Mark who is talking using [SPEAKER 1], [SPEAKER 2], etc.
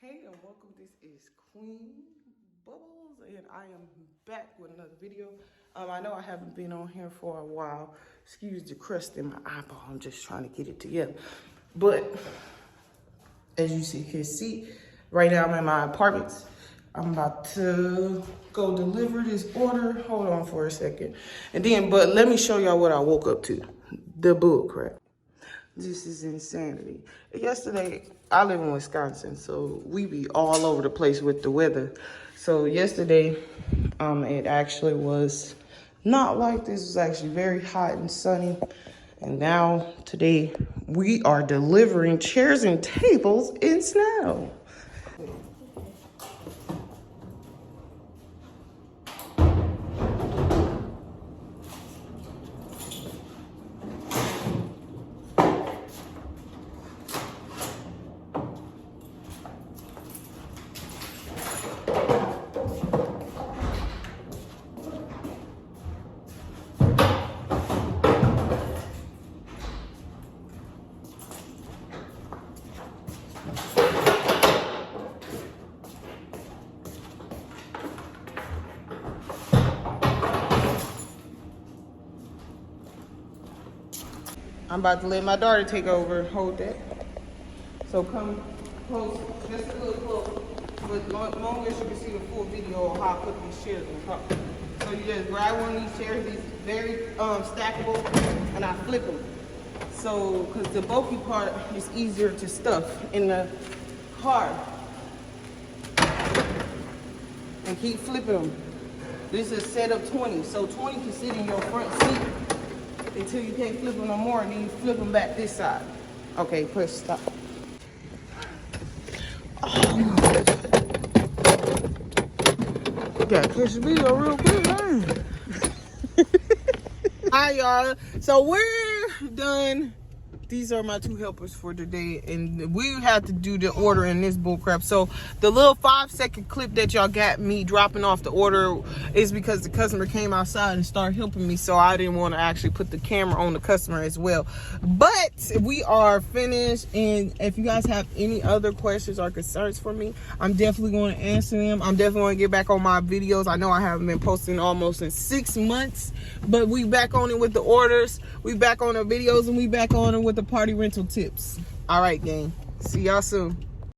[SPEAKER 1] Hey and welcome, this is Queen Bubbles and I am back with another video. I know I haven't been on here for a while. Excuse the crust in my eyeball, I'm just trying to get it together. But as you can see, right now I'm in my apartments. I'm about to go deliver this order. Hold on for a second. But let me show y'all what I woke up to. The bull crap. This is insanity. Yesterday, I live in Wisconsin, so we be all over the place with the weather. So yesterday, it actually was not like this. It was actually very hot and sunny. And now, today, we are delivering chairs and tables in snow. I'm about to let my daughter take over. Hold that. So come close, just a little close. But long as you can see the full video of how I put these chairs in the car. So you just grab one of these chairs, these very stackable, and I flip them. So, because the bulky part is easier to stuff in the car. And keep flipping them. This is a set of 20. So 20 can sit in your front seat until you can't flip them no more, and then you flip them back this side. Okay, press stop. Oh. Gotta catch the video real quick, man. Hi, y'all. So we're done. These are my two helpers for today, and we have to do the order in this bullcrap. So the little 5-second clip that y'all got me dropping off the order is because the customer came outside and started helping me, so I didn't want to actually put the camera on the customer as well. But we are finished, and if you guys have any other questions or concerns for me, I'm definitely going to answer them. I'm definitely going to get back on my videos. I know I haven't been posting almost in 6 months, but we back on it with the orders, we back on the videos, and we back on it with the party rental tips. All right, gang, see y'all soon.